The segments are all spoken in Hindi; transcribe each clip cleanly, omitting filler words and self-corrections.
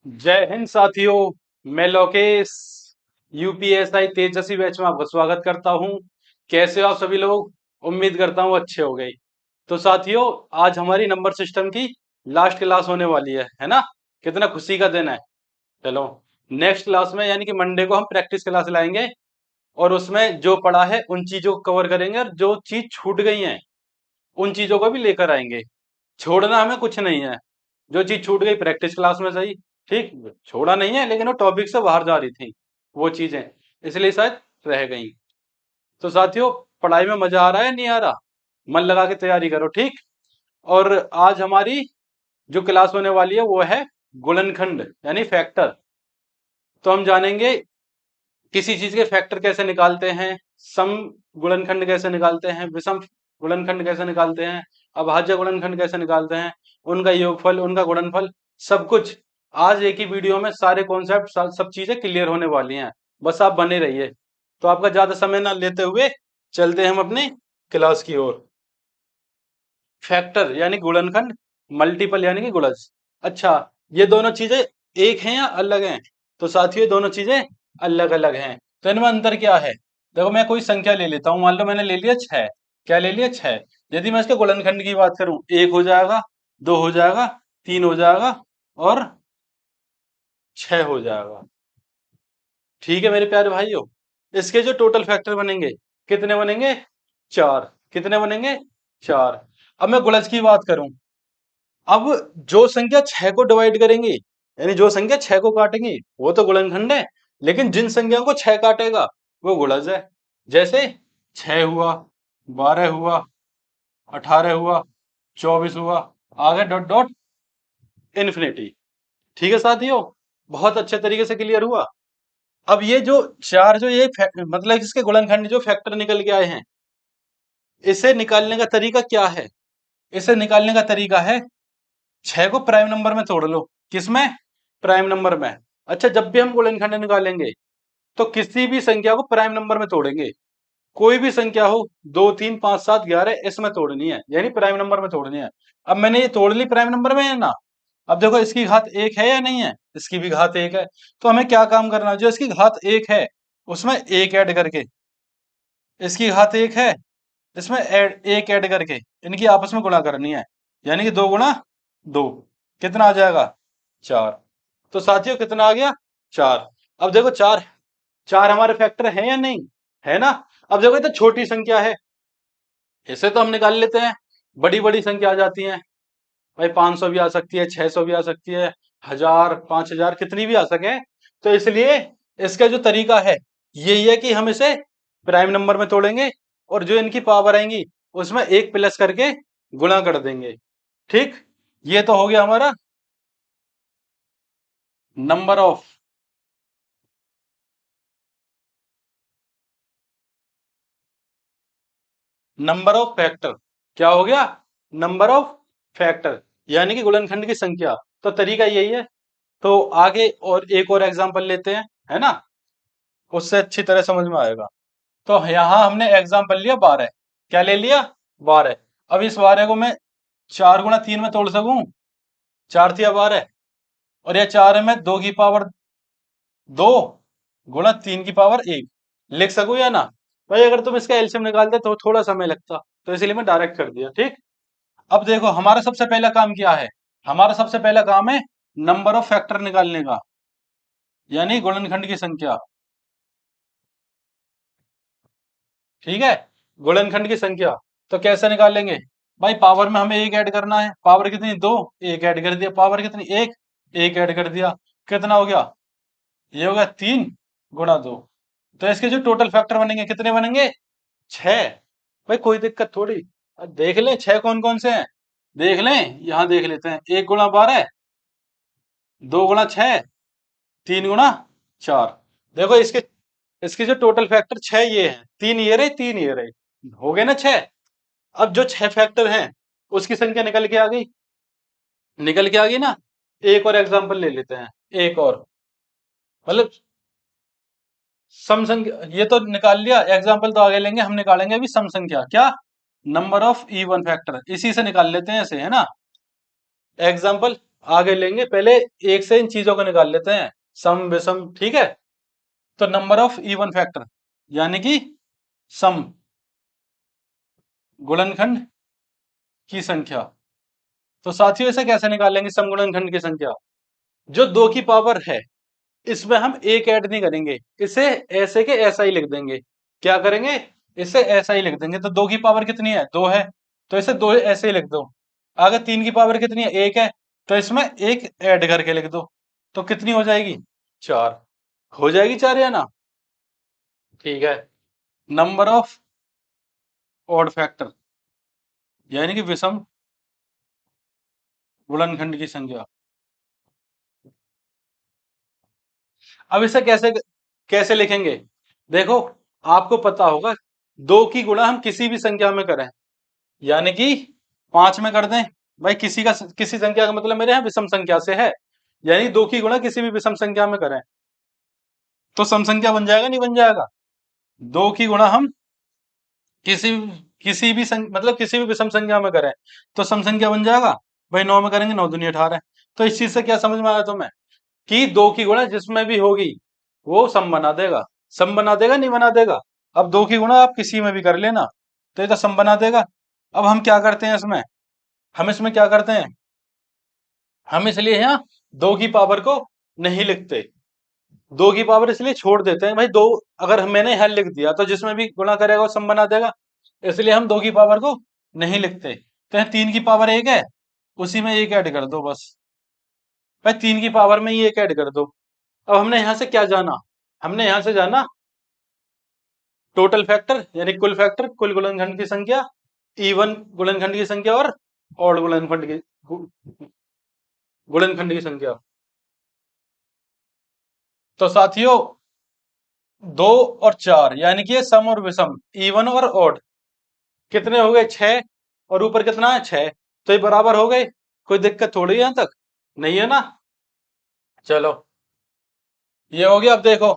जय हिंद साथियों। मैं लोकेश यूपीएसआई तेजस्वी बैच में आपका स्वागत करता हूं। कैसे हो आप सभी लोग? उम्मीद करता हूं अच्छे हो गए। तो साथियों, आज हमारी नंबर सिस्टम की लास्ट क्लास होने वाली है ना? कितना खुशी का दिन है। चलो, नेक्स्ट क्लास में यानी कि मंडे को हम प्रैक्टिस क्लास लाएंगे और उसमें जो पढ़ा है उन चीजों को कवर करेंगे और जो चीज छूट गई हैं उन चीजों को भी लेकर आएंगे। छोड़ना हमें कुछ नहीं है। जो चीज छूट गई प्रैक्टिस क्लास में सही, ठीक, छोड़ा नहीं है, लेकिन वो टॉपिक से बाहर जा रही थी वो चीजें, इसलिए शायद रह गई। तो साथियों, पढ़ाई में मजा आ रहा है नहीं आ रहा? मन लगा के तैयारी करो, ठीक। और आज हमारी जो क्लास होने वाली है वो है गुणनखंड यानी फैक्टर। तो हम जानेंगे किसी चीज के फैक्टर कैसे निकालते हैं, सम गुणनखंड कैसे निकालते हैं, विषम गुणनखंड कैसे निकालते हैं, अभाज्य गुणनखंड कैसे निकालते हैं, उनका योगफल, उनका गुणनफल, सब कुछ आज एक ही वीडियो में सारे कॉन्सेप्ट सब चीजें क्लियर होने वाली हैं। बस आप बने रहिए। तो आपका ज्यादा समय ना लेते हुए चलते हैं हम अपनी क्लास की ओर। फैक्टर यानी गुणनखंड, मल्टीपल यानी कि गुणज। अच्छा, ये दोनों चीजें एक हैं या अलग हैं? तो साथियों, ये दोनों चीजें अलग अलग हैं। तो इनमें अंतर क्या है? देखो, मैं कोई संख्या ले लेता हूं, मान लो मैंने ले लिया 6। क्या ले लिया? 6। यदि मैं इसके गुणनखंड की बात करूं, 1 हो जाएगा, 2 हो जाएगा, 3 हो जाएगा और 6 हो जाएगा। ठीक है मेरे प्यारे भाइयों, इसके जो टोटल फैक्टर बनेंगे कितने बनेंगे? 4। कितने बनेंगे? 4। अब मैं गुणज की बात करूं, अब जो संख्या 6 को डिवाइड करेंगी यानी जो संख्या 6 को काटेंगी वो तो गुणनखंड है, लेकिन जिन संख्याओं को 6 काटेगा वो गुणज है। जैसे 6 हुआ, 12 हुआ, 18 हुआ, 24 हुआ, आगे डॉट डॉट इन्फिनिटी। ठीक है साथियों, बहुत अच्छे तरीके से क्लियर हुआ। अब ये जो 4 जो ये मतलब इसके गुणनखंड जो फैक्टर निकल के आए हैं, इसे निकालने का तरीका क्या है? इसे निकालने का तरीका है, 6 को प्राइम नंबर में तोड़ लो। किसमें? प्राइम नंबर में। अच्छा, जब भी हम गुणनखंड निकालेंगे तो किसी भी संख्या को प्राइम नंबर में तोड़ेंगे। कोई भी संख्या हो, 2, 3, 5, 7, 11, इसमें तोड़नी है यानी प्राइम नंबर में तोड़नी है। अब मैंने ये तोड़ ली प्राइम नंबर में, है ना? अब देखो, इसकी घात 1 है या नहीं है? इसकी भी घात 1 है। तो हमें क्या काम करना है? जो इसकी घात 1 है उसमें 1 ऐड करके, इसकी घात 1 है, इसमें 1 ऐड करके इनकी आपस में गुणा करनी है। यानी कि 2 गुणा 2 कितना आ जाएगा? 4। तो साथियों, कितना आ गया? 4। अब देखो, 4 4 हमारे फैक्टर है या नहीं? है ना? अब देखो, ये तो छोटी संख्या है, इसे तो हम निकाल लेते हैं। बड़ी बड़ी संख्या आ जाती है भाई, 500 भी आ सकती है, 600 भी आ सकती है, 1000, 5000, कितनी भी आ सके। तो इसलिए इसका जो तरीका है यही है कि हम इसे प्राइम नंबर में तोड़ेंगे और जो इनकी पावर आएंगी उसमें 1 प्लस करके गुणा कर देंगे। ठीक, ये तो हो गया हमारा नंबर ऑफ फैक्टर। क्या हो गया? नंबर ऑफ फैक्टर यानी कि गुणनखंड की संख्या। तो तरीका यही है। तो आगे और एक और एग्जांपल लेते हैं, है ना? उससे अच्छी तरह समझ में आएगा। तो यहां हमने एग्जांपल लिया 12। क्या ले लिया? 12। अब इस 12 को मैं 4 गुणा 3 में तोड़ सकूं? 4 थिया 12, और यह 4 है, मैं 2 की पावर 2 गुणा 3 की पावर 1 लिख सकूं या ना? भाई, अगर तुम इसका एलसीएम निकालते तो थोड़ा समय लगता, तो इसलिए मैं डायरेक्ट कर दिया। ठीक। अब देखो, हमारा सबसे पहला काम क्या है? हमारा सबसे पहला काम है नंबर ऑफ फैक्टर निकालने का, यानी गुणनखंड की संख्या। ठीक है, गुणनखंड की संख्या। तो कैसे निकालेंगे? भाई, पावर में हमें 1 ऐड करना है। पावर कितनी? 2। 1 ऐड कर दिया। पावर कितनी? 1। 1 ऐड कर दिया। कितना हो गया? ये हो गया 3 गुणा 2। तो इसके जो टोटल फैक्टर बनेंगे कितने बनेंगे? 6। भाई, कोई दिक्कत थोड़ी। अब देख लें 6 कौन कौन से हैं। देख लें, यहां देख लेते हैं। 1 गुणा 12, 2 गुणा 6, 3 गुणा 4। देखो, इसके इसके जो टोटल फैक्टर 6 ये हैं, 3 ये रहे, 3 ये रहे, हो गए ना 6। अब जो 6 फैक्टर हैं उसकी संख्या निकल के आ गई। निकल के आ गई ना? एक और एग्जांपल ले लेते हैं, एक और, मतलब सम संख्या ये तो निकाल लिया, एग्जांपल तो आगे लेंगे। हम निकालेंगे अभी सम संख्या। क्या? नंबर ऑफ इवन फैक्टर, इसी से निकाल लेते हैं ऐसे, है ना? एग्जांपल, आगे लेंगे, पहले एक से इन चीजों को निकाल लेते हैं, सम विषम, ठीक है। तो नंबर ऑफ इवन फैक्टर यानी कि सम, गुणनखंड की संख्या। तो साथियों इसे कैसे निकालेंगे सम गुणनखंड की संख्या? जो दो की पावर है इसमें हम एक ऐड नहीं करेंगे, इसे ऐसे के ऐसा ही लिख देंगे। क्या करेंगे? इसे ऐसा ही लिख देंगे। तो दो की पावर कितनी है? दो है, तो इसे दो ऐसे ही लिख दो। अगर तीन की पावर कितनी है? एक है, तो इसमें एक ऐड करके लिख दो। तो कितनी हो जाएगी? चार। हो जाएगी चार या ना? ठीक है। नंबर ऑफ ऑड फैक्टर यानी कि विषम गुणनखंड की संख्या। अब इसे कैसे कैसे लिखेंगे? देखो, आपको पता होगा, दो की गुणा हम किसी भी संख्या में करें, यानी कि पांच में कर दें। भाई किसी संख्या का मतलब मेरे यहाँ विषम संख्या से है, यानी दो की गुणा किसी भी विषम संख्या में करें तो सम संख्या बन जाएगा, नहीं बन जाएगा? दो की गुणा हम किसी किसी भी मतलब किसी भी विषम संख्या में करें तो सम संख्या बन जाएगा। भाई नौ में करेंगे, नौ दूनी 18। तो इस चीज से क्या समझ में आया तुम्हें कि दो की गुणा जिसमें भी होगी वो सम बना देगा। सम बना देगा, नहीं बना देगा? अब दो की गुणा आप किसी में भी कर लेना तो ये तो सम बना देगा। अब हम क्या करते हैं इसमें? हम इसमें क्या करते हैं? हम इसलिए यहाँ दो की पावर को नहीं लिखते, दो की पावर इसलिए छोड़ देते हैं। भाई दो अगर मैंने हल लिख दिया तो जिसमें भी गुणा करेगा वो सम बना देगा, इसलिए हम दो की पावर को नहीं लिखते। तो यहाँ तीन की पावर एक है, उसी में एक ऐड कर दो बस। भाई तीन की पावर में ही एक ऐड कर दो। अब हमने यहां से क्या जाना? हमने यहां से जाना टोटल फैक्टर यानी कुल फैक्टर, कुल गुणनखंड की संख्या, इवन गुणनखंड की संख्या और ऑड गुणनखंड की संख्या। तो साथियों, दो और चार यानी कि ये सम और विषम, इवन और ऑड, कितने हो गए? छह। और ऊपर कितना है? छह। तो ये बराबर हो गए। कोई दिक्कत थोड़ी है, यहां तक नहीं है ना? चलो, ये हो गया। अब देखो,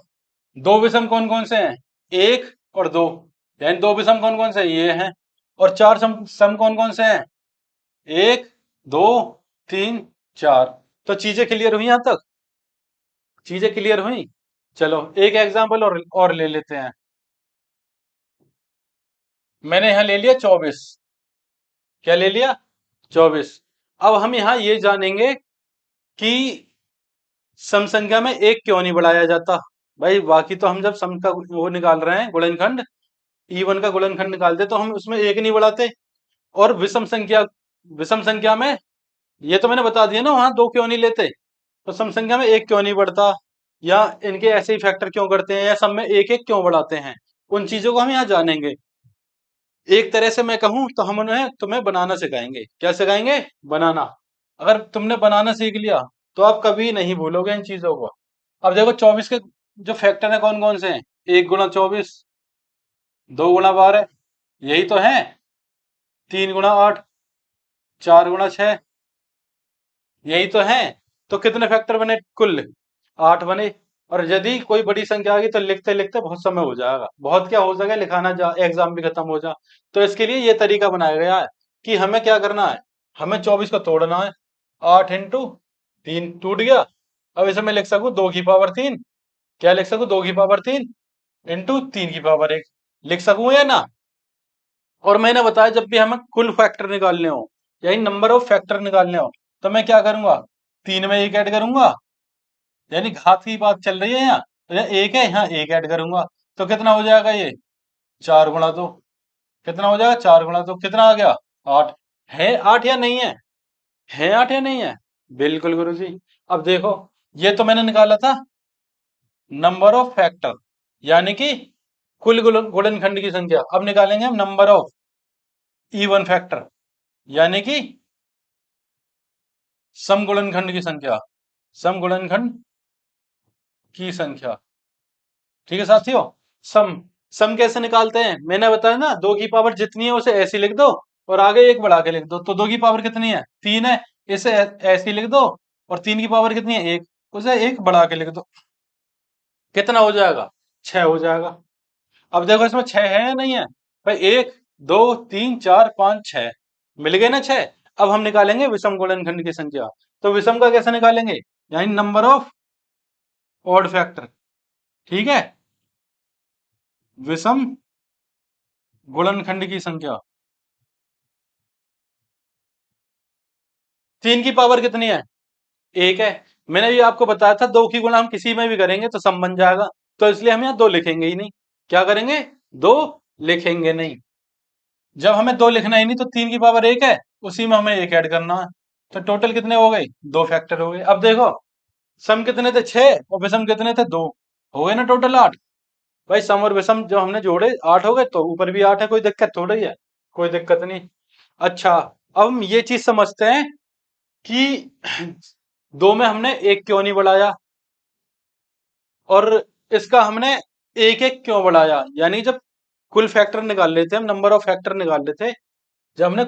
दो विषम कौन कौन से हैं? एक और दो, यानी दो विषम कौन कौन से हैं? ये हैं। और चार सम सम कौन कौन से हैं? एक, दो, तीन, चार। तो चीजें क्लियर हुई यहां तक? चीजें क्लियर हुई? चलो एक एग्जांपल और ले लेते हैं। मैंने यहां ले लिया 24। क्या ले लिया? 24। अब हम यहां ये जानेंगे कि सम संख्या में एक क्यों नहीं बढ़ाया जाता। भाई बाकी तो हम जब सम का वो निकाल रहे हैं गुणनखंड, इवन का गुणनखंड निकालते तो हम उसमें एक नहीं बढ़ाते। और विषम संख्या में ये तो मैंने बता दिया ना, वहां दो क्यों नहीं लेते। तो सम संख्या में एक क्यों नहीं बढ़ता, या इनके ऐसे ही फैक्टर क्यों करते हैं, या सब में एक एक क्यों बढ़ाते हैं, उन चीजों को हम यहाँ जानेंगे। एक तरह से मैं कहूं तो हम उन्हें तुम्हें बनाना सिखाएंगे। क्या सिखाएंगे? बनाना। अगर तुमने बनाना सीख लिया तो आप कभी नहीं भूलोगे इन चीजों को। अब देखो 24 के जो फैक्टर है कौन कौन से हैं? एक गुणा 24, दो गुणा 12, यही तो है। तीन गुणा 8, चार गुणा 6, यही तो है। तो कितने फैक्टर बने कुल? 8 बने। और यदि कोई बड़ी संख्या आ गई तो लिखते लिखते बहुत समय हो जाएगा, बहुत क्या हो जाएगा, लिखाना जा एग्जाम भी खत्म हो जा। तो इसके लिए ये तरीका बनाया गया है कि हमें क्या करना है, हमें 24 को तोड़ना है। 8 इंटू तीन टूट गया। अब इसे मैं लिख सकूं दो की पावर तीन। क्या लिख सकूं? दो की पावर तीन इंटू तीन की पावर एक। लिख सकूं या ना? और मैंने बताया जब भी हमें कुल फैक्टर निकालने हो, यानी नंबर ऑफ फैक्टर निकालने हो, तो मैं क्या करूंगा? तीन में एक ऐड करूंगा, यानी घात की बात चल रही है यहाँ, तो यहाँ एक है, यहाँ एक ऐड करूंगा। तो कितना हो जाएगा ये? चार गुणा दो। कितना हो जाएगा? चार गुणा दो। कितना आ गया? आठ। है आठ या नहीं है? है आठ या नहीं है? बिल्कुल गुरु जी। अब देखो, ये तो मैंने निकाला था नंबर ऑफ फैक्टर, यानी कि कुल गुणनखंड की संख्या। अब निकालेंगे हम नंबर ऑफ इवन फैक्टर, यानी कि सम गुणनखंड की संख्या। सम गुणनखंड की संख्या। ठीक है साथियों। सम सम कैसे निकालते हैं? मैंने बताया ना, दो की पावर जितनी है उसे ऐसी लिख दो और आगे एक बढ़ा के लिख दो। तो दो की पावर कितनी है? तीन है, इसे ऐसी लिख दो। और तीन की पावर कितनी है? एक, उसे एक बढ़ा के लिख दो। कितना हो जाएगा? छह हो जाएगा। अब देखो इसमें छह है या नहीं है? भाई एक, दो, तीन, चार, पांच, छह, मिल गए ना छह। अब हम निकालेंगे विषम गुणनखंड की संख्या। तो विषम का कैसे निकालेंगे, यानी नंबर ऑफ ऑड फैक्टर। ठीक है, विषम गुणनखंड की संख्या। 3 की पावर कितनी है, 1 है। मैंने भी आपको बताया था, 2 की गुणा हम किसी में भी करेंगे तो सम बन जाएगा, तो इसलिए हम यहाँ 2 लिखेंगे ही नहीं। क्या करेंगे, 2 लिखेंगे नहीं। जब हमें 2 लिखना ही नहीं तो 3 की पावर 1 है, उसी में हमें 1 ऐड करना है। तो टोटल कितने हो गए, 2 फैक्टर हो गए। अब देखो, सम कितने थे, 6, और विषम कितने थे, 2। हो गए ना टोटल 8। भाई सम और विषम जो हमने जोड़े 8 हो गए, तो ऊपर भी 8 है, कोई दिक्कत थोड़ी ही है, कोई दिक्कत नहीं। अच्छा, अब हम ये चीज समझते हैं कि 2 में हमने 1 क्यों नहीं बढ़ाया, और इसका हमने 1 1 क्यों बढ़ाया। यानी जब कुल फैक्टर निकाल लेते हम, नंबर ऑफ फैक्टर निकाल लेते, जब हमने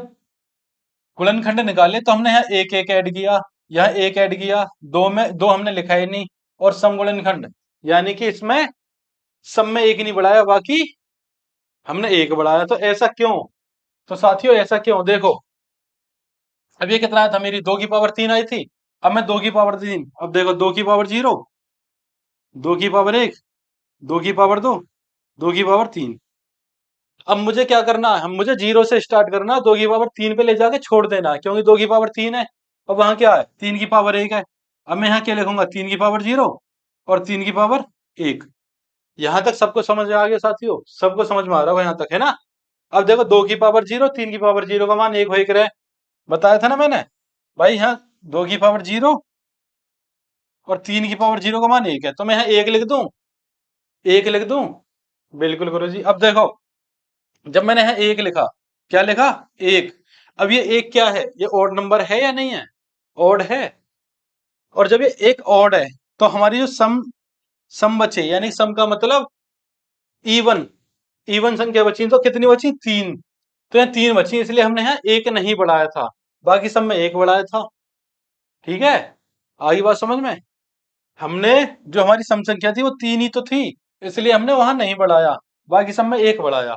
गुणनखंड निकाले तो हमने यहाँ 1 1 ऐड किया, यहाँ 1 ऐड किया, 2 में 2 हमने लिखा ही नहीं। और सम गुणनखंड, यानी कि इसमें सम में 1 नहीं बढ़ाया, बाकी हमने 1 बढ़ाया। तो ऐसा क्यों, तो साथियों ऐसा क्यों, देखो अब ये कितना आया था, मेरी 2 की पावर 3 आई थी। अब मैं 2 की पावर 3, अब देखो 2 की पावर 0, 2 की पावर 1, 2 की पावर 2, 2 की पावर 3। अब मुझे क्या करना है, हम मुझे 0 से स्टार्ट करना है, 2 की पावर 3 पे ले जाके छोड़ देना है, क्योंकि 2 की पावर 3 है। अब वहां क्या है, 3 की पावर 1 है। अब मैं यहाँ क्या लिखूंगा, 3 की पावर 0 और 3 की पावर 1। यहां तक सबको समझ में आ गया साथियों, सबको समझ में आ रहा होगा यहाँ तक, है ना। अब देखो 2 की पावर 0, 3 की पावर 0 का मान 1 हो रहा है, बताया था ना मैंने। भाई यहाँ 2 की पावर 0 और 3 की पावर 0 का मान 1 है, तो मैं यहाँ 1 लिख दूं, 1 लिख दूं। बिल्कुल गुरु जी। अब देखो, जब मैंने यहाँ 1 लिखा, क्या लिखा, 1। अब ये 1 क्या है, ये ऑड नंबर है या नहीं है, ऑड है। और जब ये एक ऑड है, तो हमारी जो सम सम बचे, यानी सम का मतलब इवन, इवन संख्या बची, तो कितनी बची, 3। तो यहाँ 3 बची, इसलिए हमने यहाँ 1 नहीं बढ़ाया था, बाकी सब में 1 बढ़ाया था। ठीक है, आगे बात समझ में। हमने, जो हमारी सम संख्या थी वो 3 ही तो थी, इसलिए हमने वहां नहीं बढ़ाया, बाकी सब में 1 बढ़ाया।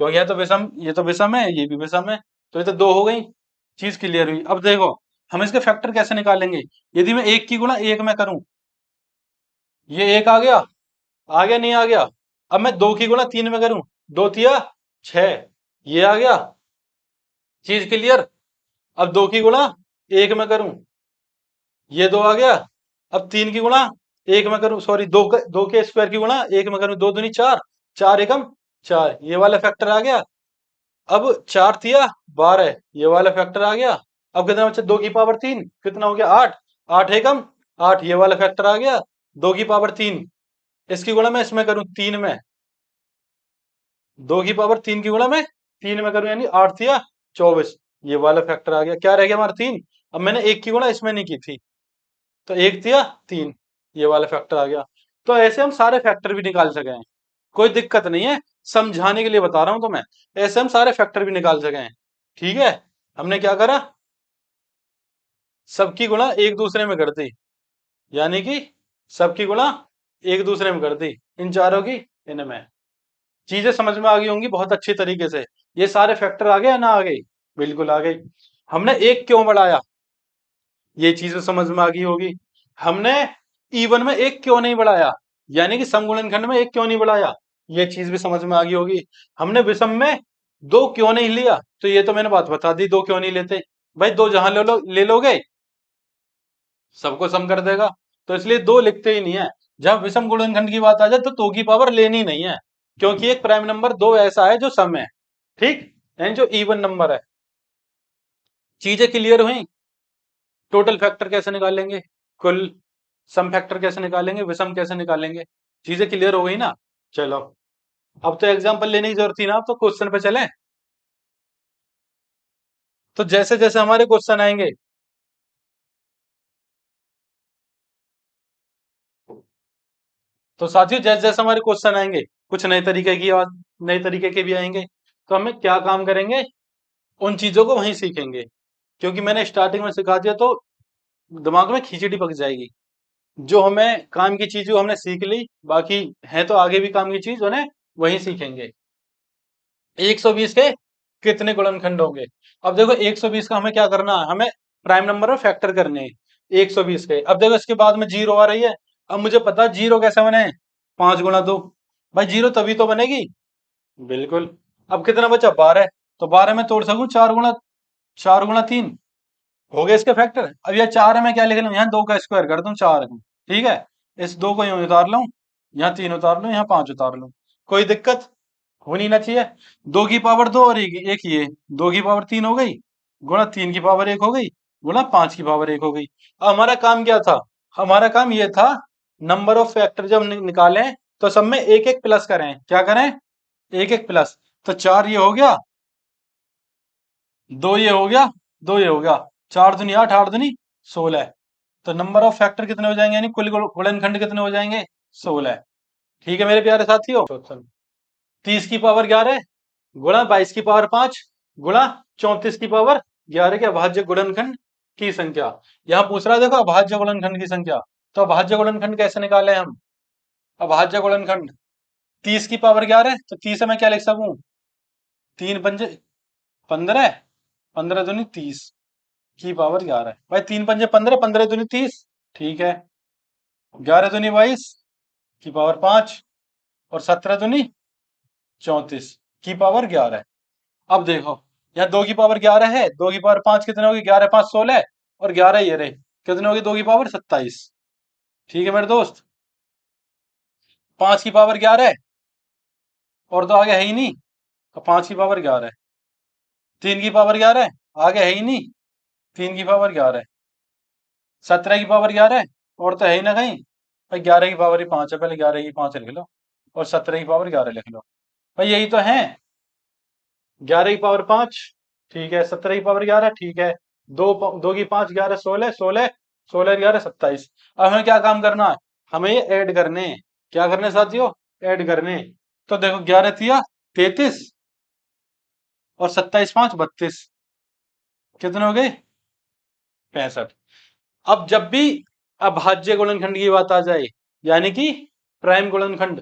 क्योंकि यह तो विषम, ये तो विषम है, ये भी विषम है, तो ये तो 2 हो गई। चीज क्लियर हुई। अब देखो, हम इसके फैक्टर कैसे निकालेंगे। यदि मैं 1 की गुणा 1 में करूं, ये 1 आ गया नहीं आ गया। अब मैं 2 की गुणा 3 में करूं, 2 तिया 6, ये आ गया। चीज क्लियर। अब 2 की गुणा 1 में करूं, ये 2 आ गया। अब 3 की गुणा 1 में करूं, सॉरी, 2 के स्क्वायर की गुणा 1 में करूं, 2 दूनी 4, 4 एकम 4, ये वाला फैक्टर आ गया। अब 4 तिया 12, ये वाला फैक्टर आ गया। अब कितना बचा, 2 की पावर 3, कितना हो गया, 8, 8 एकम 8, ये वाला फैक्टर आ गया। 2 की पावर 3, इसकी गुणा मैं इसमें करूं 3 में, 2 की पावर 3 की गुणा मैं 3 में करूं, यानी 8 तिया 24, ये वाला फैक्टर आ गया। क्या रह गया हमारा, 3। अब मैंने 1 की गुणा इसमें नहीं की थी, तो 1 तिया 3, ये वाला फैक्टर आ गया। तो ऐसे हम सारे फैक्टर भी निकाल सके हैं, कोई दिक्कत नहीं है, समझाने के लिए बता रहा हूं तो मैं। ऐसे हम सारे फैक्टर भी निकाल सके हैं। ठीक है, हमने क्या करा, सबकी गुणा एक दूसरे में कर दी, यानी कि सबकी गुणा एक दूसरे में कर दी, इन चारों की इनमें। चीजें समझ में आ गई होंगी बहुत अच्छी तरीके से। ये सारे फैक्टर आ गए या ना आ गई, बिल्कुल आ गई। हमने 1 क्यों बढ़ाया, ये चीजें समझ में आ गई होगी। हमने इवन में 1 क्यों नहीं बढ़ाया, यानी कि समगुणनखंड में 1 क्यों नहीं बढ़ाया, ये चीज भी समझ में आ गई होगी। हमने विषम में 2 क्यों नहीं लिया, तो ये तो मैंने बात बता दी, 2 क्यों नहीं लेते। भाई 2 जहां ले लोगे, सबको सम कर देगा, तो इसलिए 2 लिखते ही नहीं है। जब विषम गुणनखंड की बात आ जाए तो 2 की पावर लेनी नहीं है, क्योंकि एक प्राइम नंबर 2 ऐसा है जो सम है, ठीक, यानी जो इवन नंबर है। चीजें क्लियर हुई। टोटल फैक्टर कैसे निकालेंगे, कुल सम फैक्टर कैसे निकालेंगे, विषम कैसे निकालेंगे, चीजें क्लियर हो गई ना। चलो, अब तो एग्जांपल लेने की जरूरत थी ना, अब तो क्वेश्चन पे चले। तो जैसे जैसे हमारे क्वेश्चन आएंगे, तो साथियों जैसे जैसे हमारे क्वेश्चन आएंगे, कुछ नए तरीके की और नए तरीके के भी आएंगे, तो हमें क्या काम करेंगे, उन चीजों को वहीं सीखेंगे। क्योंकि मैंने स्टार्टिंग में सिखा दिया तो दिमाग में खिचड़ी पक जाएगी। जो हमें काम की चीज हमने सीख ली, बाकी है तो आगे भी काम की चीज उन्हें वहीं सीखेंगे। 120 के कितने गुणनखंड होंगे। अब देखो 120 का हमें क्या करना है, हमें प्राइम नंबर में फैक्टर करने हैं 120 के। अब देखो इसके बाद में जीरो आ रही है। अब मुझे पता है जीरो कैसे बने, 5 गुणा 2। भाई जीरो तभी तो बनेगी, बिल्कुल। अब कितना बचा, 12। तो 12 में तोड़ सकूं 4 गुणा 3, हो गए इसके फैक्टर। अब ये 4 है, मैं क्या लिख लूं, यहाँ 2 का स्क्वायर कर दूं 4 को, ठीक है। इस 2 को यूं उतार लूं, यहाँ 3 उतार लूं, यहाँ 5 उतार लूं, कोई दिक्कत होनी ना चाहिए। 2 की पावर 2 और एक ये 2 की पावर 3 हो गई, गुणा 3 की पावर 1 हो गई, गुणा 5 की पावर 1 हो गई। अब हमारा काम क्या था, हमारा काम ये था नंबर ऑफ फैक्टर जब निकालें तो सब में एक एक प्लस करें। क्या करें, एक एक प्लस। तो 4 ये हो गया, 2 ये हो गया, 2 ये हो गया, 4 दूनी 8, 8 दूनी 16। तो नंबर ऑफ फैक्टर कितने हो जाएंगे, यानी कुल गुणनखंड कितने हो जाएंगे, 16। ठीक है मेरे प्यारे साथियों। 30 की पावर 11 गुणा 22 की पावर 5 गुणा 34 की पावर 11 के अभाज्य गुणनखंड की संख्या। यहां पूछ रहा है देखो अभाज्य गुणनखंड की संख्या। तो अभाज्य गुणनखंड कैसे निकाले हम, अभाज्य गुणनखंड 30 की पावर 11, तो 30 में क्या लिख सकूं, 3 पंजे 15, 15 दूनी 30 की पावर 11। भाई 3 पंजे 15, 15 दूनी 30, ठीक है। 11 दूनी 22 की पावर 5 और 17 दूनी 34 की पावर 11। अब देखो यहाँ 2 की पावर 11 है, 2 की पावर 5 कितने होगी, 11 5 16, और 11 ये रहे कितने होगी, 2 की पावर 27। ठीक है मेरे दोस्त, 5 की पावर 11 और तो आगे है ही नहीं, तो 5 की पावर 11, 3 की पावर 11 आगे है ही नहीं, 3 की पावर 11, 17 की पावर 11 और तो है ही ना कहीं। भाई 11 की पावर ही 5 है, पहले 11 की 5 लिख लो और 17 की पावर 11 लिख लो। भाई यही तो है, 11 की पावर 5, ठीक है, 17 की पावर 11, ठीक है। 2 की 5 11 16, 16 16 11 27। अब हमें क्या काम करना है, हमें ये ऐड करने हैं। क्या करने साथियों, ऐड करने हैं। तो देखो 11 तिया 33 और 27 5 32, कितने हो गए, 65। अब जब भी अभाज्य गुणनखंड की बात आ जाए, यानी कि प्राइम गुणनखंड,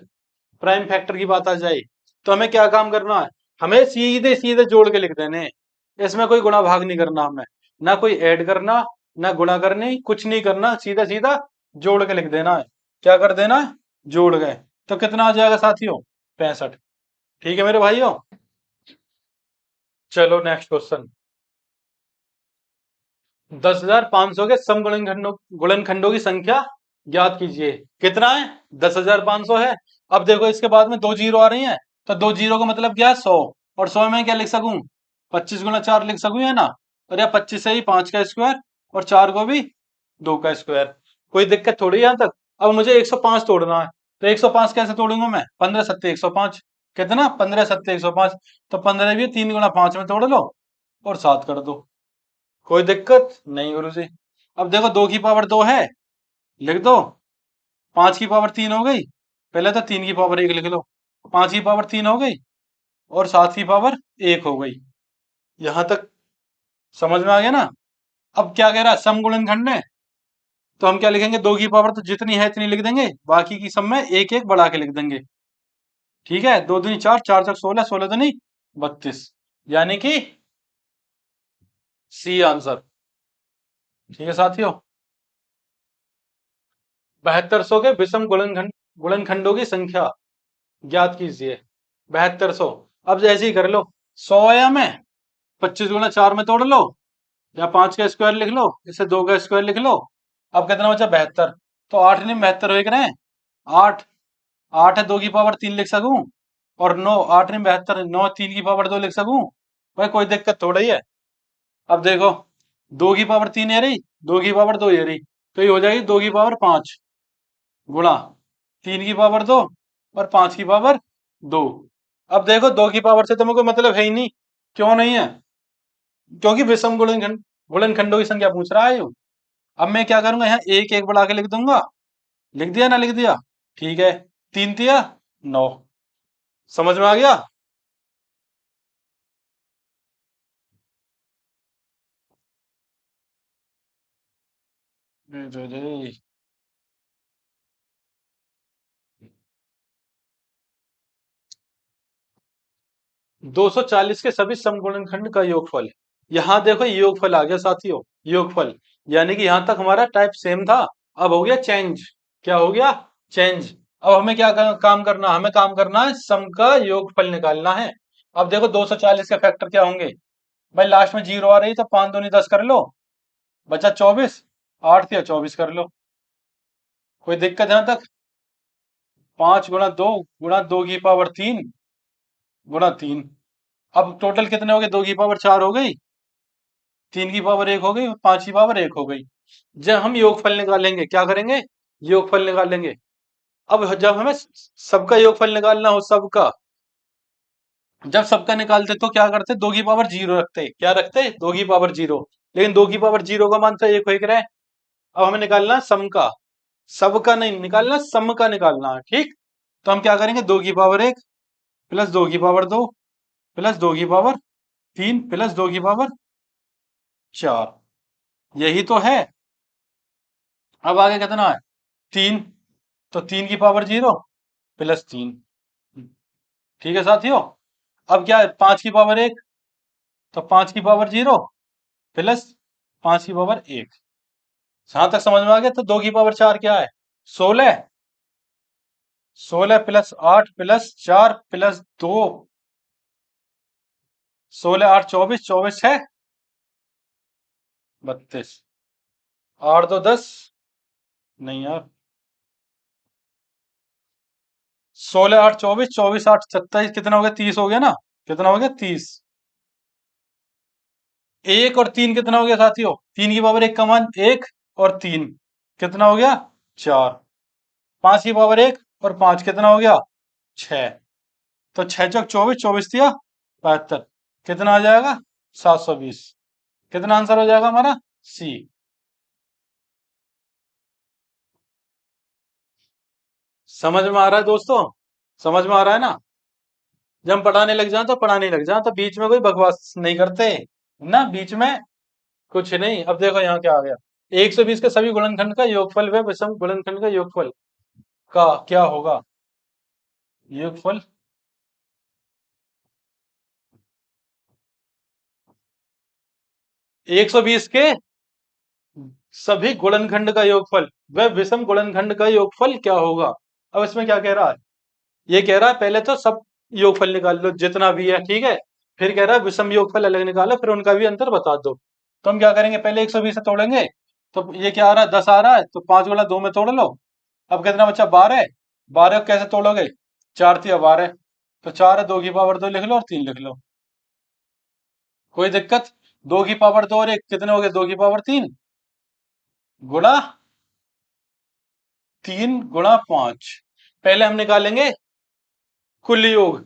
प्राइम फैक्टर की बात आ जाए, तो हमें क्या काम करना है, हमें सीधे सीधे जोड़ के लिख देने हैं। इसमें कोई गुणा भाग नहीं करना, हमें ना कोई ऐड करना, ना गुणा करनी, कुछ नहीं करना, सीधा सीधा जोड़ के लिख देना है। क्या कर देना है, जोड़ गए। तो कितना आ जाएगा साथियों, 65। ठीक है मेरे भाइयों। चलो नेक्स्ट क्वेश्चन। 10,500 के सम गुणनखंडों की संख्या ज्ञात कीजिए। कितना है, 10,500 है। अब देखो इसके बाद में 2 जीरो आ रही हैं, तो 2 जीरो का मतलब क्या है, 100। और 100 में क्या लिख सकूं, 25 गुणा 4 लिख सकूं, है ना। और या 25 से ही 5 का स्क्वायर और 4 को भी 2 का स्क्वायर, कोई दिक्कत थोड़ी है यहाँ तक। अब मुझे 105 तोड़ना है, तो 105 कैसे तोड़ूंगा मैं, 15 सत्ते 105, कितना, 15 सत्ते 105। तो 15 भी 3 गुणा 5 में तोड़ लो और 7 कर दो, कोई दिक्कत नहीं गुरु जी। अब देखो 2 की पावर 2 है, लिख दो। 5 की पावर 3 हो गई, पहले तो 3 की पावर 1 लिख लो। 5 की पावर 3 हो गई और 7 की पावर 1 हो गई। यहां तक समझ में आ गया ना। अब क्या कह रहा है, सम गुणनखंड है, तो हम क्या लिखेंगे, 2 की पावर तो जितनी है इतनी लिख देंगे, बाकी की सब में एक एक बढ़ा के लिख देंगे। ठीक है, 2 दूनी 4, 4 चक 16, 16 दूनी 32, यानी कि सी आंसर। ठीक है साथियों। 7200 के विषम गुणनखंडों की संख्या ज्ञात कीजिए। 7200, अब जैसे ही कर लो, 100 आया में 25 गुणा 4 में तोड़ लो, या 5 का स्क्वायर लिख लो, इसे 2 का स्क्वायर लिख लो। अब कितना बचा, 72। तो 8 नहीं 72 हो रहे हैं, 8। 8 है, 2 की पावर 3 लिख सकूं, और 9, 8 नहीं 72, 9 3 की पावर 2 लिख सकूं। भाई कोई दिक्कत थोड़ी है। अब देखो 2 की पावर 3 ये रही, 2 की पावर 2 ये रही, तो ये हो जाएगी 2 की पावर 5 गुणा 3 की पावर 2 और 5 की पावर 2। अब देखो 2 की पावर से तुम्हें कोई मतलब है ही नहीं, क्यों नहीं है, क्योंकि विषम गुणनखंडों की संख्या पूछ रहा है यो। अब मैं क्या करूंगा, यहाँ एक एक बढ़ा के लिख दूंगा, लिख दिया ना, लिख दिया, ठीक है। 3 तिया 9, समझ में आ गया। अरे, 240 के सभी समगुणनखंड का योगफल। यहां देखो योगफल आ गया साथियों, योगफल, यानी कि यहां तक हमारा टाइप सेम था। अब हो गया चेंज। क्या हो गया? चेंज। अब हमें क्या काम करना, हमें काम करना है सम का योगफल निकालना है। अब देखो 240 के फैक्टर क्या होंगे भाई, लास्ट में जीरो आ रही तो 5 दूनी 10 कर लो, बचा 24, 8 या 24 कर लो। कोई दिक्कत यहां तक? 5 गुणा 2 की पावर 3 गुणा 3। अब टोटल कितने हो गए? 2 की पावर 4 हो गई, 3 की पावर 1 हो गई और 5 की पावर 1 हो गई। जब हम योगफल निकालेंगे क्या करेंगे? योगफल निकालेंगे। अब जब हमें सबका योगफल निकालना हो, सबका, जब सबका निकालते तो क्या करते? 2 की पावर 0 रखते। क्या रखते? 2 की पावर 0। लेकिन 2 की पावर 0 का मान तो 1 हो रहा है। अब हमें निकालना है सम का, सबका नहीं निकालना, सम का निकालना है, ठीक। तो हम क्या करेंगे? 2 की पावर 1 प्लस 2 की पावर 2 प्लस 2 की पावर 3 प्लस 2 की पावर 4, यही तो है। अब आगे कितना है? 3। तो 3 की पावर 0 प्लस 3। ठीक है साथियों। अब क्या है? 5 की पावर 1, तो 5 की पावर 0 प्लस 5 की पावर 1। जहां तक समझ में आ गया? तो 2 की पावर 4 क्या है? 16। 16 प्लस 8 प्लस 4 प्लस 2, 16 8 24, 24 है 32, 8 2 10, नहीं यार, 16 8 24, 24 8 27, कितना हो गया? 30 हो गया ना? कितना हो गया? 30। एक और 3 कितना हो गया साथियों? 3 की पावर 1 का मान 1 और 3 कितना हो गया? 4। 5 की पावर 1 और 5 कितना हो गया? 6। तो 6 चौक 24, 24 दिया 72, कितना आ जाएगा? 720। कितना आंसर हो जाएगा हमारा? सी। समझ में आ रहा है दोस्तों? समझ में आ रहा है ना? जब हम पढ़ाने लग जाए तो पढ़ाने लग जाए, तो बीच में कोई बकवास नहीं करते ना, बीच में कुछ नहीं। अब देखो यहाँ क्या आ गया, 120 के सभी गुणनखंड का योगफल व विषम गुणनखंड का योगफल का क्या होगा? योगफल 120 के सभी गुणनखंड का योगफल व विषम गुणनखंड का योगफल क्या होगा? अब इसमें क्या कह रहा है? ये कह रहा है पहले तो सब योगफल निकाल लो जितना भी है, ठीक है। फिर कह रहा है विषम योगफल अलग निकालो, फिर उनका भी अंतर बता दो। तो हम क्या करेंगे? पहले 120 से तोड़ेंगे। तो ये क्या आ रहा है? 10 आ रहा है, तो 5 गुणा 2 में तोड़ लो। अब कितना बचा? 12। 12 को कैसे तोड़ोगे? 4 तिया 12, तो 4 है, 2 की पावर 2 लिख लो और 3 लिख लो। कोई दिक्कत? 2 की पावर 2 और 1 कितने हो गए? 2 की पावर 3 गुणा 3 गुणा 5। पहले हम निकालेंगे कुल योग।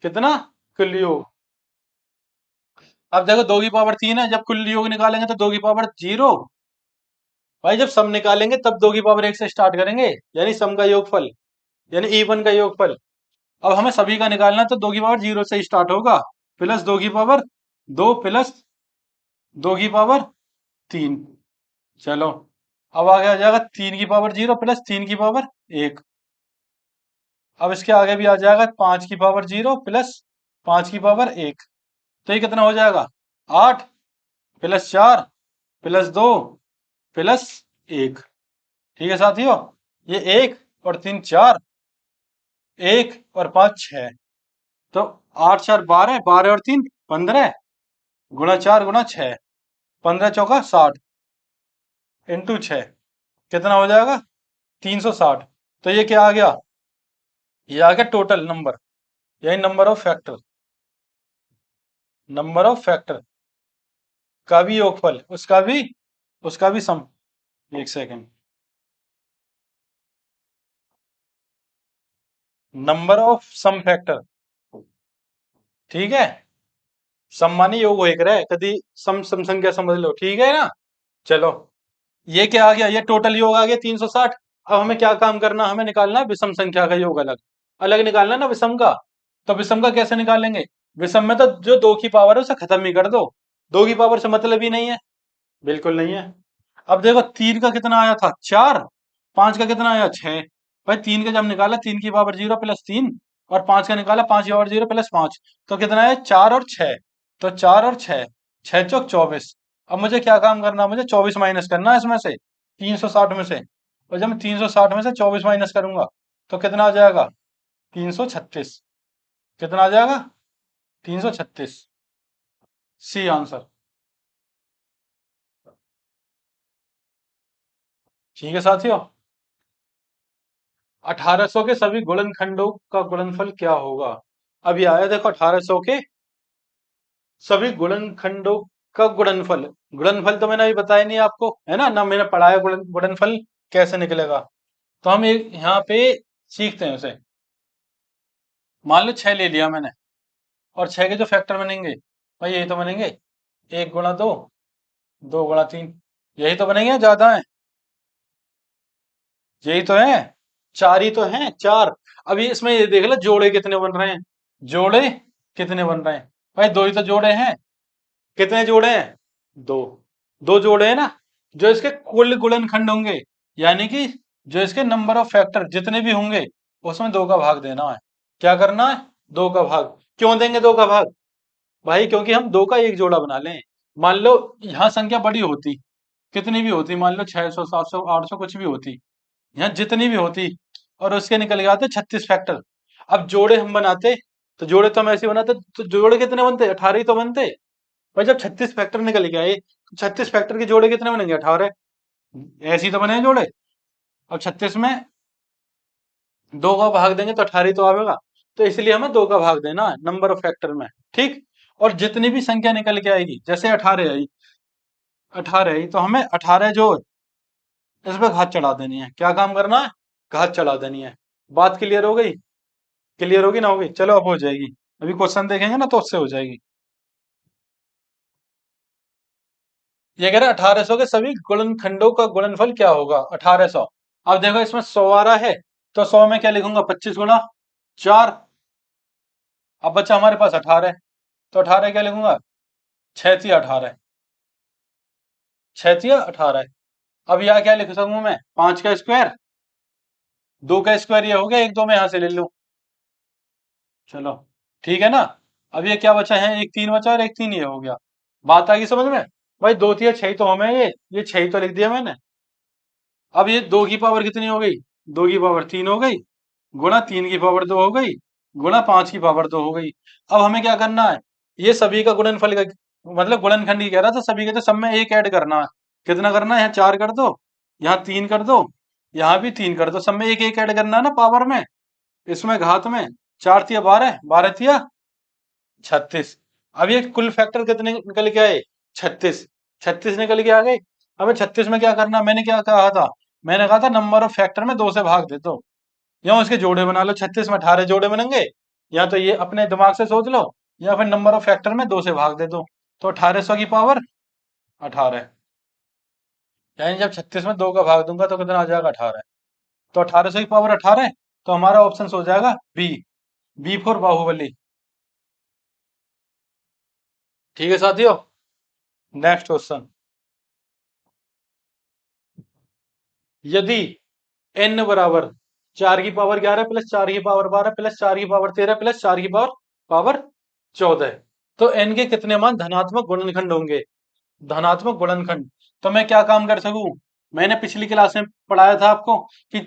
कितना? कुल योग। अब देखो 2 की पावर 3 है, जब कुल योग निकालेंगे तो 2 की पावर 0। भाई जब सम निकालेंगे तब 2 की पावर 1 से स्टार्ट करेंगे, यानी सम का योगफल, यानी E1 का योगफल। अब हमें सभी का निकालना है, तो 2 की पावर 0 से स्टार्ट होगा, प्लस 2 की पावर 2 प्लस 2 की पावर 3। चलो, अब आगे आ जाएगा 3 की पावर 0 प्लस 3 की पावर 1। अब इसके आगे भी आ जाएगा 5 की पावर 0 प्लस 5 की पावर 1। तो ये कितना हो जाएगा? 8 प्लस 4 प्लस 2 प्लस 1। ठीक है साथियों, ये 1 और 3 4, 1 और 5 6, तो 8 4 12, 12 और 3 15 गुणा 4 गुणा 6, 15 चौका 60 इंटू 6, कितना हो जाएगा? 360। तो ये क्या आ गया? ये आ गया टोटल नंबर, यही number of factor, number of factor का भी योगफल, उसका भी सम। एक second, number of sum factor, ठीक है। सम मानी योग हो एक रहे, कभी सम संख्या समझ लो, ठीक है ना। चलो, ये क्या आ गया? ये टोटल योग आ गया 360। अब हमें क्या काम करना? हमें निकालना है विषम संख्या का योग, अलग अलग निकालना है ना विषम का। तो विषम का कैसे निकालेंगे? विषम में तो जो 2 की पावर है उसे खत्म ही कर दो, 2 की पावर से मतलब ही नहीं है, बिल्कुल नहीं है। अब देखो 3 का कितना आया था? 4। 5 का कितना आया? 6। भाई 3 का जब निकाला, 3 की पावर 0 प्लस 3 और 5 का निकाला, 5 और 0 +5, तो कितना है 4 और 6। तो 4 और 6, 6 चौक 24। अब मुझे क्या काम करना है, मुझे 24 माइनस करना है इसमें से, 360 में से। और जब मैं 360 में से 24 माइनस करूंगा तो कितना आ जाएगा, 336। कितना आ जाएगा, 336। C answer. ठीक है साथियों। 1800 के सभी गुणनखंडों का गुणनफल क्या होगा। अभी आया देखो, 1800 के सभी गुणनखंडों का गुणनफल। गुणनफल तो मैंने अभी बताया नहीं आपको, है ना मैंने पढ़ाया गुणनफल कैसे निकलेगा। तो हम एक यहाँ पे सीखते हैं उसे। मान लो 6 ले लिया मैंने, और 6 के जो फैक्टर बनेंगे भाई यही तो बनेंगे, 1 × 2, 2 × 3, यही तो बनेंगे, ज्यादा है, यही तो है, 4 ही तो हैं, 4। अभी इसमें ये देख लो जोड़े कितने बन रहे हैं, जोड़े कितने बन रहे हैं भाई, दो ही तो जोड़े हैं। कितने जोड़े हैं, दो। दो जोड़े हैं ना, जो इसके कुल गुणनखंड होंगे, यानी कि जो इसके नंबर ऑफ फैक्टर जितने भी होंगे उसमें 2 का भाग देना है। क्या करना है, 2 का भाग। क्यों देंगे 2 का भाग भाई, क्योंकि हम 2 का एक जोड़ा बना लें। मान लो यहाँ संख्या बड़ी होती, कितनी भी होती, मान लो 600 700 800 कुछ भी होती, यहाँ जितनी भी होती, और उसके निकल के आते 36 फैक्टर। अब जोड़े हम बनाते, तो जोड़े तो हम ऐसे ही बनाते, तो जोड़े कितने बनते, 18 ही तो बनते भाई। जब 36 फैक्टर निकल के आए तो 36 फैक्टर के जोड़े कितने बनेंगे, 18। ऐसे ही तो बने हैं जोड़े। अब 36 में 2 का भाग देंगे तो 18 ही तो आएगा। तो इसलिए हमें 2 का भाग देना है नंबर ऑफ फैक्टर में, ठीक। और जितनी भी संख्या निकल के आएगी, जैसे 18 आई, 18 आई तो हमें 18 जो इस पे घात चढ़ा देनी है। क्या काम करना है, घात चढ़ा देनी है। बात क्लियर हो गई, क्लियर होगी ना होगी, चलो अब हो जाएगी। अभी क्वेश्चन देखेंगे ना तो उससे हो जाएगी। ये कह रहे 1800 के सभी गुणनखंडों का गुणनफल क्या होगा, 1800। अब देखो इसमें 100 आ रहा है, तो 100 में क्या लिखूंगा, 25 × 4। अब बच्चा हमारे पास 18, तो 18 क्या लिखूंगा, 6×3 = 18, 6×3 = 18। अब यहाँ क्या लिख सकूं मैं, 5 का स्क्वायर, 2 का स्क्वायर ये हो गया, एक दो में यहां से ले लूं। चलो ठीक है ना। अब ये क्या बचा है, एक 3 बचा और एक 3 ये हो गया। बात आ गई समझ में भाई, 2×3 = 6 तो हमें ये 6 तो लिख दिया मैंने। अब ये 2 की पावर कितनी हो गई, 2 की पावर 3 हो गई, गुणा 3 की पावर 2 हो गई, गुणा 5 की पावर 2 हो गई। अब हमें क्या करना है, ये सभी का गुणनफल का मतलब गुणनखंड ही कह रहा था, सभी के तो सब में एक ऐड करना है। कितना करना है, यहाँ 4 कर दो, यहाँ 3 कर दो, यहाँ भी 3 कर दो, सब में एक एक ऐड करना है ना पावर में, इसमें घात में। 4×3 = 12, 12×3 = 36। अब ये कुल फैक्टर कितने निकल के आए, 36। 36 निकल के आ गए। हमें 36 में क्या करना, मैंने क्या कहा था, मैंने कहा था नंबर ऑफ फैक्टर में 2 से भाग दे दो, या उसके जोड़े बना लो। 36 में 18 जोड़े बनेंगे, या तो ये अपने दिमाग से सोच लो, या फिर नंबर ऑफ फैक्टर में 2 से भाग दे दो। तो 1800 की पावर 18, यानी जब 36 में 2 का भाग दूंगा तो कितना आ जाएगा, 18। तो 1800 की पावर 18, तो हमारा ऑप्शन हो जाएगा बी, बी फॉर बाहुबली। ठीक है साथियों, नेक्स्ट क्वेश्चन। यदि n बराबर 4 की पावर 11 प्लस 4 की पावर 12 प्लस 4 की पावर 13 प्लस 4 की पावर 14, तो n के कितने मान धनात्मक गुणनखंड होंगे, धनात्मक गुणनखंड। तो मैं क्या काम कर सकूं, मैंने पिछली क्लास में पढ़ाया था आपको कि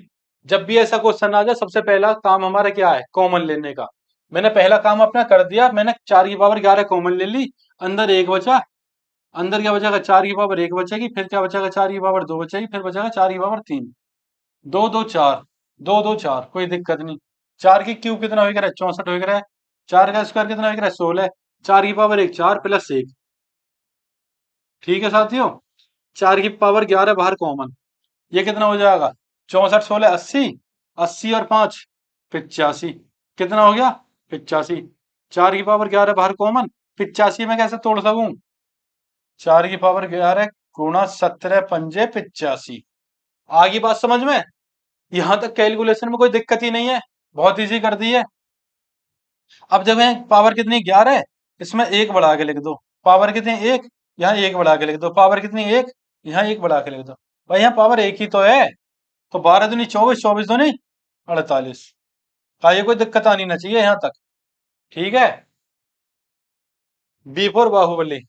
जब भी ऐसा क्वेश्चन आ जाए सबसे पहला काम हमारा क्या है, कॉमन लेने का। मैंने पहला काम अपना कर दिया, मैंने 4 की पावर 11 कॉमन ले ली, अंदर एक बचा, अंदर क्या बचेगा, 4 की पावर 1 बचेगी, फिर क्या बचेगा, 4 की पावर 2 बचेगी, फिर बचेगा 4 की पावर 3। 2 2 4, 2 2 4, कोई दिक्कत नहीं। 4 की क्यूब कितना हो गया, 64 हो गया है। 4 का स्क्वायर कितना हो गया, 16। 4 की पावर 1 4 प्लस 1। ठीक है साथियों, 4 की पावर 11 बाहर कॉमन, ये कितना हो जाएगा, 64 16 80, 80 और 5 85। कितना हो गया, 85। 4 की पावर 11 बाहर कॉमन, 85 में कैसे तोड़ सकूं, 4 की पावर 11 गुणा 17 पंजे 85। आगे बात समझ में, यहां तक कैलकुलेशन में कोई दिक्कत ही नहीं है, बहुत इजी कर दी है। अब जब है पावर कितनी 11 है, इसमें एक बढ़ा के लिख दो, पावर कितनी एक, यहाँ एक बढ़ा के लिख दो, पावर कितनी एक, यहाँ एक बढ़ा के लिख दो। भाई यहाँ पावर एक ही तो है, तो 12 दूनी 24, 24 दूनी 48। आगे कोई दिक्कत आनी ना चाहिए यहां तक। ठीक है। B for Baahubali.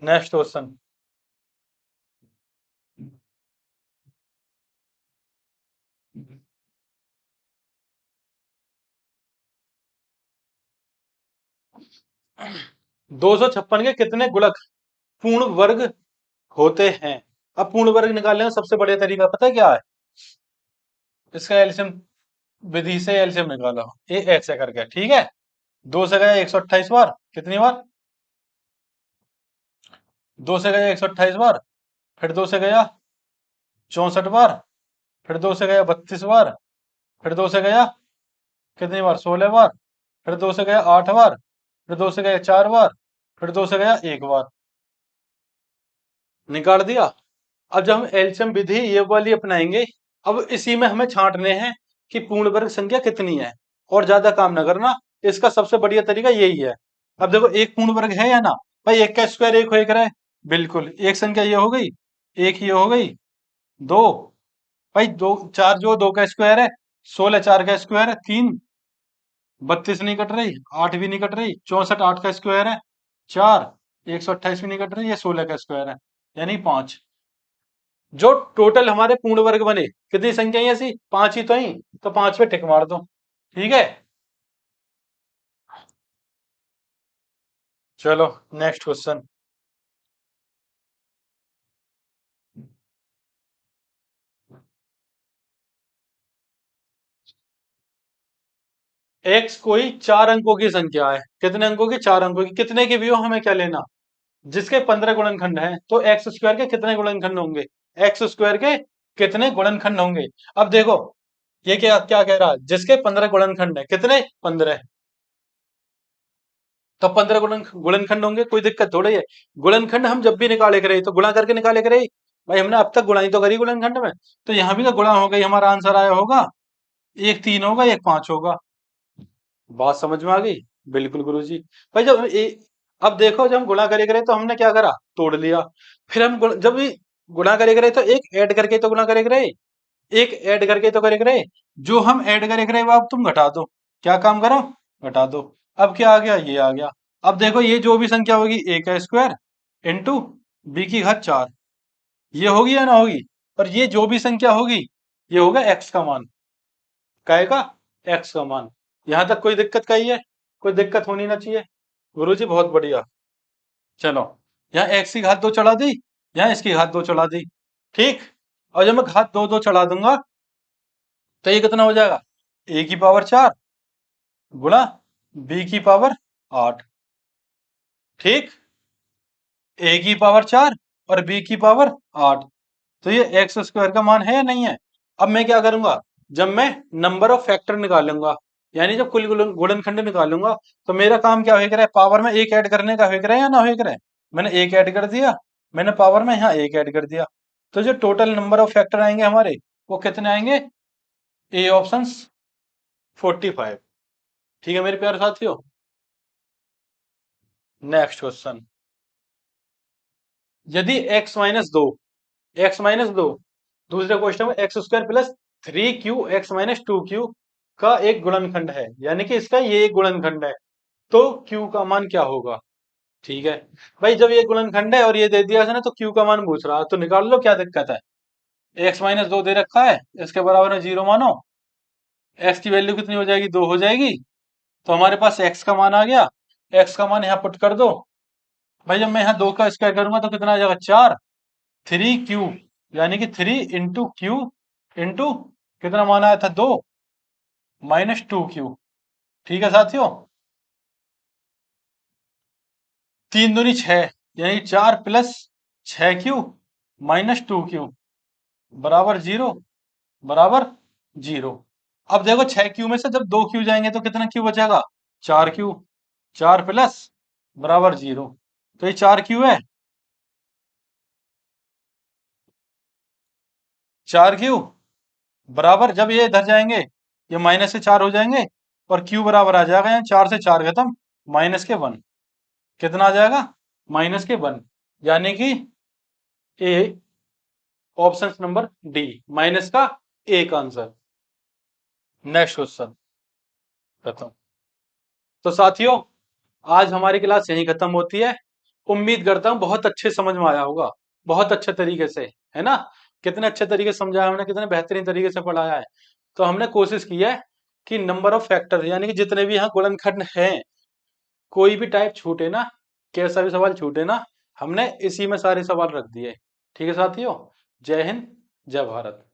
Next question. 256 के कितने गुणक पूर्ण वर्ग होते हैं? अब पूर्ण वर्ग निकालने का सबसे बढ़िया तरीका पता है क्या है? इसका एलसीएम विधि से एलसीएम निकालो। ये ऐसे करके, ठीक है। 2 से गया 128 बार, कितनी बार? 2 से गया 128 बार, फिर 2 से गया 64 बार, फिर 2 से गया 32 बार, फिर 2 से गया कितनी बार? 16 बार, फिर 2 से गया 8 बार, फिर 2 से गया 4 बार, फिर 2 से गया 1 बार। निकाल दिया। अब जब हम एलसीएम विधि ये वाली अपनाएंगे, अब इसी में हमें छांटने हैं कि पूर्ण वर्ग संख्या कितनी है, और ज्यादा काम ना करना। इसका सबसे बढ़िया तरीका यही है। अब देखो एक पूर्ण वर्ग है या ना? भाई एक का स्क्वायर एक हो एक रहा है, बिल्कुल एक संख्या ये हो गई, एक ये हो गई, दो। भाई दो चार जो दो का स्क्वायर है, 16 4 का स्क्वायर है 3, 32 नहीं कट रही, 8 भी नहीं कट रही, 64 8 का स्क्वायर है 4, 128 भी नहीं कट रही, ये 16 का स्क्वायर है यानी 5। जो टोटल हमारे पूर्ण वर्ग बने, कितनी संख्या है ऐसी? 5 ही तो ही, तो 5 पे टिक मार दो। ठीक है। चलो नेक्स्ट क्वेश्चन। एक्स कोई 4 अंकों की संख्या है। कितने अंकों की? 4 अंकों की। कितने की भी हो हमें क्या लेना, जिसके 15 गुणनखंड हैं। तो एक्स स्क्वायर के कितने गुणनखंड होंगे? एक्स स्क्वायर के कितने गुणनखंड होंगे? अब देखो ये क्या क्या कह रहा है, जिसके 15 गुणनखंड है। कितने? 15। तो 15 गुणनखंड होंगे, कोई दिक्कत थोड़ी है। गुणनखंड हम जब भी निकाले करे तो गुणा करके निकाले करे। भाई हमने अब तक गुणाई तो करी गुणनखंड में, तो यहाँ भी तो गुणा हो गई, हमारा आंसर आया होगा। एक 3 होगा, एक 5 होगा। बात समझ में आ गई? बिल्कुल गुरुजी। भाई अब देखो जब हम गुणा करे करे तो हमने क्या करा? तोड़ लिया। फिर हम जब भी गुणा करे करे तो एक ऐड करके तो गुणा करे करे, एक ऐड करके तो करे करे। जो हम ऐड करे करे वो अब तुम घटा दो। क्या काम करो? घटा दो। अब क्या आ गया? ये आ गया। अब देखो ये जो भी संख्या होगी, ए का स्क्वायर इंटू बी की घात 4, ये होगी या ना होगी? और ये जो भी संख्या होगी, ये होगा एक्स का मान। काय का? एक्स का मान। यहां तक कोई दिक्कत का ही है? कोई दिक्कत होनी ना चाहिए। गुरुजी बहुत बढ़िया। चलो यहाँ एक्स की घात 2 चढ़ा दी, यहाँ इसकी घात 2 चढ़ा दी। ठीक। और जब मैं घात 2 2 चढ़ा दूंगा तो ये कितना हो जाएगा? ए की पावर 4 गुणा बी की पावर 8। ठीक। ए की पावर 4 और बी की पावर 8। तो ये एक्स स्क्वायर का मान है या नहीं है? अब मैं क्या करूंगा, जब मैं नंबर ऑफ फैक्टर निकालूंगा, यानी जब कुल गुणनखंड निकालूंगा, तो मेरा काम क्या हो रहा है? पावर में एक ऐड करने का हो रहा है या ना हो रहा है? मैंने एक ऐड कर दिया, मैंने पावर में यहाँ एक ऐड कर दिया। तो जो टोटल नंबर ऑफ फैक्टर आएंगे हमारे, वो कितने आएंगे? A option 45। ठीक है मेरे प्यारे साथियों। Next question. यदि x-2 दूसरे क्वेश्चन में x square plus 3q x minus 2q का एक गुणनखंड है, यानी कि इसका ये एक गुणनखंड है, तो q का मान क्या होगा? ठीक है। भाई जब ये गुणनखंड है और ये दे दिया है ना, तो q का मान पूछ रहा है, तो निकाल लो क्या दिक्कत है। x-2 दे रखा है, इसके बराबर में 0 मानो। x की वैल्यू कितनी हो जाएगी? 2 हो जाएगी। तो हमारे पास x का मान आ गया। x का मान यहाँ पुट कर दो। भाई जब मैं यहाँ 2 का स्क्वायर करूंगा तो कितना आ जाएगा? 4। 3q यानी कि 3 × q इंटू कितना मान आया था? 2 माइनस 2q। ठीक है साथियों। 3 दूनी 6 यानी 4 प्लस 6q माइनस 2q बराबर 0, बराबर 0। अब देखो 6q में से जब 2q जाएंगे तो कितना q बचेगा? 4q। 4 प्लस बराबर 0, तो ये 4q है। 4q बराबर, जब ये इधर जाएंगे ये माइनस से 4 हो जाएंगे, और q बराबर आ जाएगा यहाँ 4 से 4 खत्म, माइनस के 1। कितना आ जाएगा? माइनस के 1। यानी कि A option number D, minus का एक आंसर। Next question. खत्म। तो साथियों, आज हमारी क्लास यहीं खत्म होती है। उम्मीद करता हूँ बहुत अच्छे समझ में आया होगा, बहुत अच्छे तरीके से, है ना। कितने अच्छे तरीके से समझाया हमने, कितने बेहतरीन तरीके से पढ़ाया है। तो हमने कोशिश की है कि नंबर ऑफ फैक्टर यानी कि जितने भी यहाँ गुणनखंड हैं, कोई भी टाइप छूटे ना, कैसा भी सवाल छूटे ना, हमने इसी में सारे सवाल रख दिए। ठीक है साथियों, जय हिंद, जय भारत।